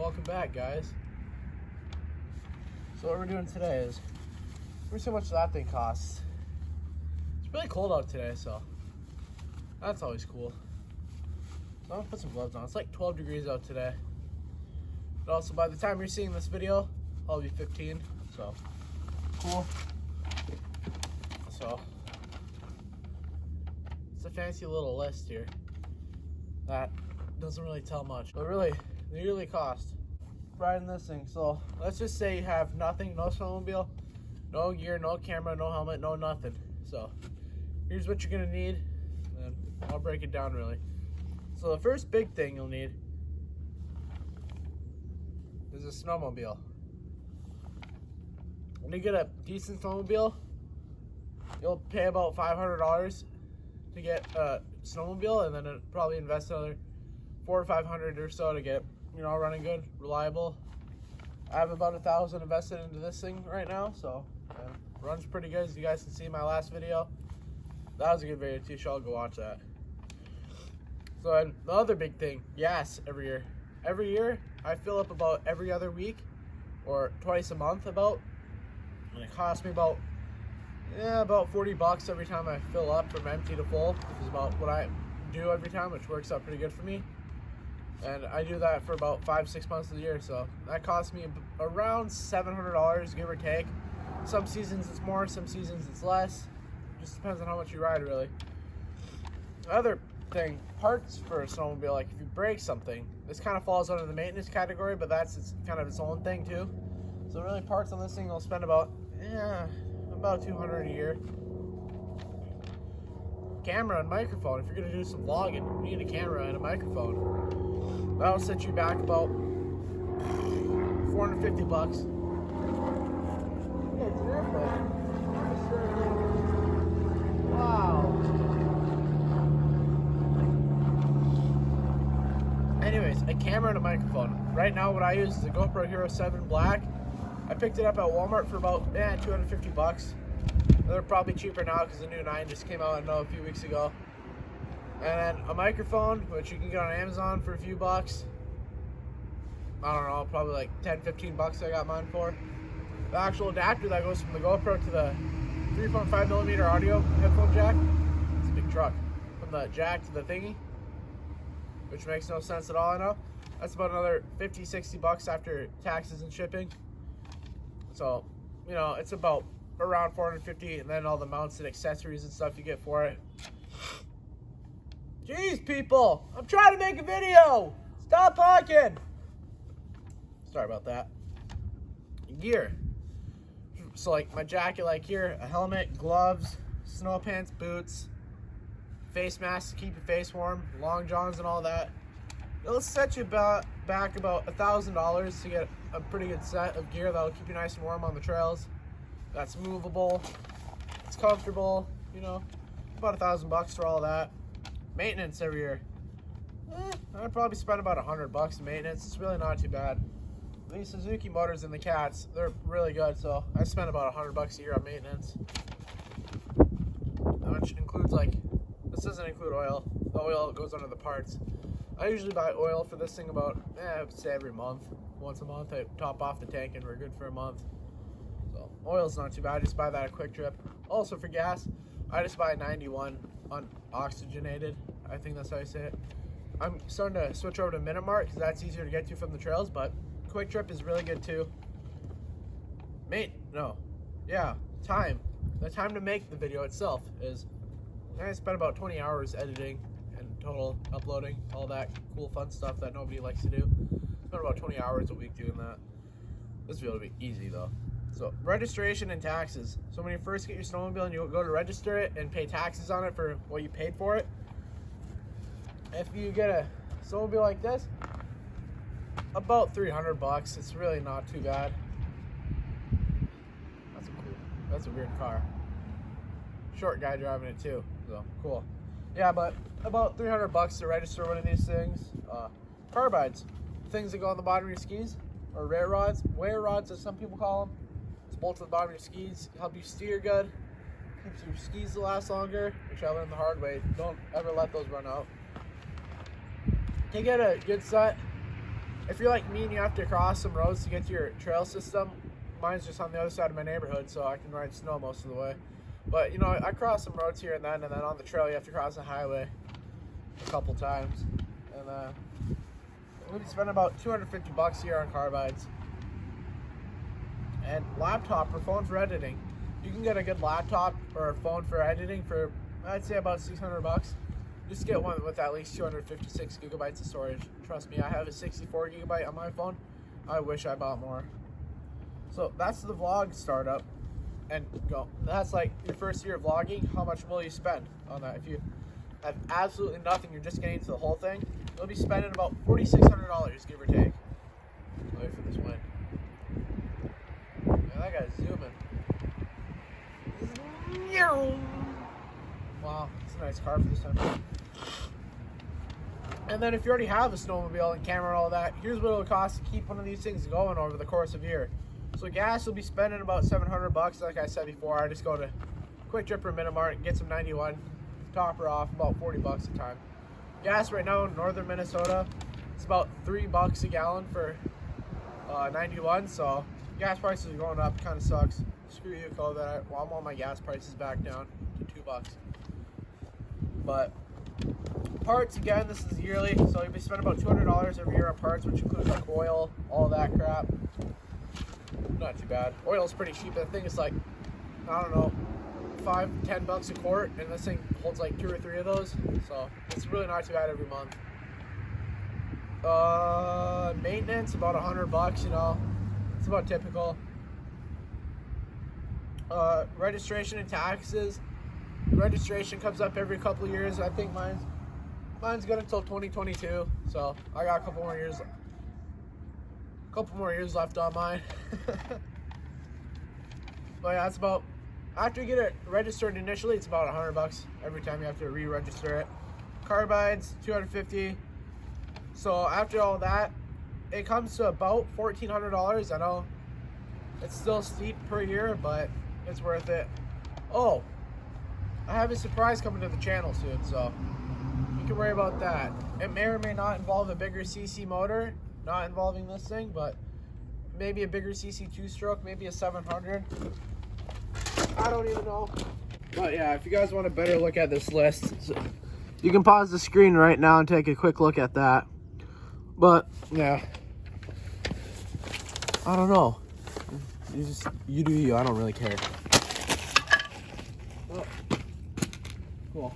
welcome back, guys. So what we're doing today is, we're see how much that thing costs. It's really cold out today, so that's always cool. So I'm gonna put some gloves on. It's like 12 degrees out today. But also, by the time you're seeing this video, I'll be 15, so cool. So it's a fancy little list here that doesn't really tell much, but really the yearly cost riding this thing. So let's just say you have nothing, no snowmobile, no gear, no camera, no helmet, no nothing. So here's what you're gonna need, and I'll break it down really. So the first big thing you'll need is a snowmobile. When you get a decent snowmobile, you'll pay about $500 to get a snowmobile, and then it'll probably invest another $400 or $500 or so to get, running good, reliable. I have about $1,000 invested into this thing right now, so runs pretty good, as you guys can see in my last video. That was a good video too, so I'll go watch that. So, and the other big thing, gas every year. Every year, I fill up about every other week or twice a month about, and it costs me about 40 bucks every time I fill up from empty to full, which is about what I do every time, which works out pretty good for me. And I do that for about 5-6 months of the year, so that costs me around $700, give or take. Some seasons it's more, some seasons it's less. Just depends on how much you ride, really. The other thing, parts for a snowmobile, like if you break something, this kind of falls under the maintenance category, but it's kind of its own thing too. So really, parts on this thing will spend about $200 a year. Camera and microphone. If you're gonna do some vlogging, you need a camera and a microphone. That'll set you back about 450 bucks. Yeah, it's an airplane. Wow. Anyways, a camera and a microphone. Right now, what I use is a GoPro Hero 7 Black. I picked it up at Walmart for about 250 bucks. They're probably cheaper now because the new 9 just came out, I know, a few weeks ago. And then a microphone, which you can get on Amazon for a few bucks. I don't know, probably like 10-15 bucks I got mine for. The actual adapter that goes from the GoPro to the 3.5mm audio headphone jack, it's a big truck. From the jack to the thingy, which makes no sense at all, I know. That's about another 50-60 bucks after taxes and shipping. So, it's about around 450, and then all the mounts and accessories and stuff you get for it. Jeez, people, I'm trying to make a video. Stop talking. Sorry about that. Gear. So like my jacket, like here, a helmet, gloves, snow pants, boots, face mask to keep your face warm, long johns and all that. It'll set you back about $1,000 to get a pretty good set of gear that'll keep you nice and warm on the trails. That's movable, it's comfortable, about $1,000 for all that. Maintenance every year. I'd probably spend about $100 in maintenance. It's really not too bad. These Suzuki motors and the cats, they're really good, so I spend about $100 a year on maintenance. Which includes this doesn't include oil. The oil goes under the parts. I usually buy oil for this thing about, say every month. Once a month, I top off the tank and we're good for a month. So oil's not too bad. I just buy that at Quick Trip. Also for gas, I just buy a 91 unoxygenated. I think that's how you say it. I'm starting to switch over to Minute Mart because that's easier to get to from the trails, but Quick Trip is really good too. Time. The time to make the video itself is, I spent about 20 hours editing and total uploading, all that cool fun stuff that nobody likes to do. Spent about 20 hours a week doing that. This video will be easy though. So registration and taxes. So when you first get your snowmobile and you go to register it and pay taxes on it for what you paid for it, if you get a snowmobile like this, about 300 bucks. It's really not too bad. That's a weird car. Short guy driving it too, so cool. Yeah, but about 300 bucks to register one of these things. Carbides, things that go on the bottom of your skis, or wear rods as some people call them. It's bolted to the bottom of your skis, help you steer good, keeps your skis to last longer, which I learned the hard way. Don't ever let those run out. To get a good set, if you're like me and you have to cross some roads to get to your trail system, mine's just on the other side of my neighborhood, so I can ride snow most of the way. But you know, I cross some roads here and then on the trail you have to cross a highway a couple times. And we'll be spending about $250 here on carbides. And laptop or phone for editing. You can get a good laptop or a phone for editing for, I'd say, about $600. Just get one with at least 256 gigabytes of storage. Trust me, I have a 64 gigabyte on my phone. I wish I bought more. So that's the vlog startup. And go. That's like your first year of vlogging. How much will you spend on that? If you have absolutely nothing, you're just getting into the whole thing, you'll be spending about $4,600, give or take. Wait for this wind. Man, that guy's zooming. Wow, it's a nice car for this time. And then if you already have a snowmobile and camera and all that, here's what it'll cost to keep one of these things going over the course of a year. So gas will be spending about $700, like I said before. I just go to Quick Trip or Minimart and get some 91, top her off, about $40 a time. Gas right now in northern Minnesota, it's about $3 a gallon for 91, so gas prices are going up, kind of sucks. Screw you, COVID. I want my gas prices back down to $2. But parts, again, this is yearly, so you'll be spending about $200 every year on parts, which includes like oil, all that crap. Not too bad. Oil's pretty cheap. I think it's like, I don't know, $5-10 a quart, and this thing holds like 2 or 3 of those, so it's really not too bad every month. Maintenance about $100, you know, it's about typical. Registration and taxes. Registration comes up every couple of years. I think mine's good until 2022, so I got a couple more years left on mine. But yeah, it's about, after you get it registered initially, it's about $100 every time you have to re-register it. Carbides, $250. So after all that, it comes to about $1,400. I know it's still steep per year, but it's worth it. Oh, I have a surprise coming to the channel soon, so you can worry about that. It may or may not involve a bigger CC motor, not involving this thing, but maybe a bigger CC 2-stroke, maybe a 700. I don't even know. But yeah, if you guys want a better look at this list, you can pause the screen right now and take a quick look at that. But yeah, I don't know. You do you. I don't really care. Oh, cool.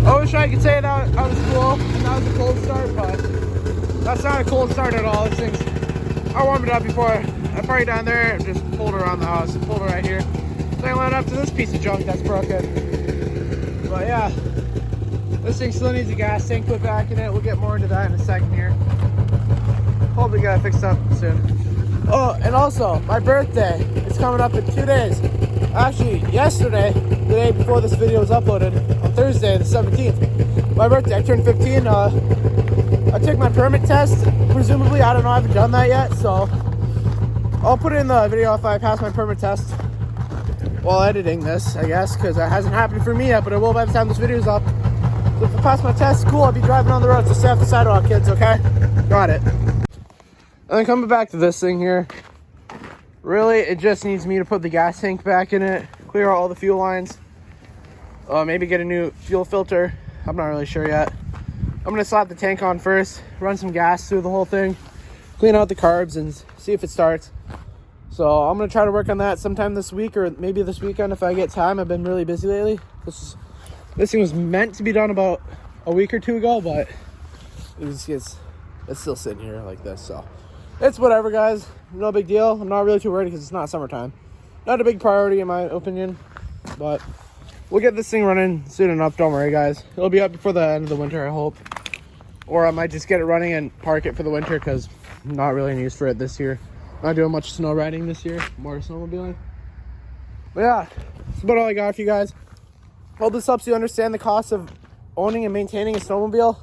I wish I could say that was cool and that was a cold start, but that's not a cold start at all. This thing's, I warmed it up before I parked down there and just pulled it around the house and pulled it right here. So I went up to this piece of junk that's broken. But yeah, this thing still needs a gas tank put back in it. We'll get more into that in a second here. Hopefully get it fixed up soon. Oh, and also, my birthday is coming up in 2 days. Actually, yesterday, the day before this video was uploaded, on Thursday, the 17th, my birthday, I turned 15. I took my permit test, presumably. I don't know, I haven't done that yet, so I'll put it in the video if I pass my permit test while editing this, I guess, because it hasn't happened for me yet, but it will by the time this video is up. So if I pass my test, cool, I'll be driving on the road, so stay off the sidewalk, kids, okay? Got it. And then coming back to this thing here, really, it just needs me to put the gas tank back in it, clear out all the fuel lines, maybe get a new fuel filter. I'm not really sure yet. I'm gonna slap the tank on first, run some gas through the whole thing, clean out the carbs, and see if it starts. So I'm gonna try to work on that sometime this week or maybe this weekend if I get time. I've been really busy lately. This thing was meant to be done about a week or two ago, but it's still sitting here like this, so it's whatever, guys. No big deal. I'm not really too worried because it's not summertime. Not a big priority in my opinion, but we'll get this thing running soon enough. Don't worry, guys. It'll be up before the end of the winter, I hope. Or I might just get it running and park it for the winter because I'm not really in use for it this year. Not doing much snow riding this year, more snowmobiling. But yeah, that's about all I got for you guys. Hope this helps you understand the cost of owning and maintaining a snowmobile.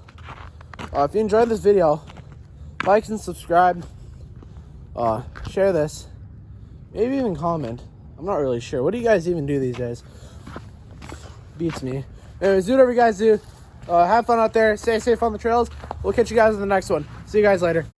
If you enjoyed this video, like and subscribe. Share this. Maybe even comment. I'm not really sure. What do you guys even do these days? Beats me. Anyways, do whatever you guys do. Have fun out there. Stay safe on the trails. We'll catch you guys in the next one. See you guys later.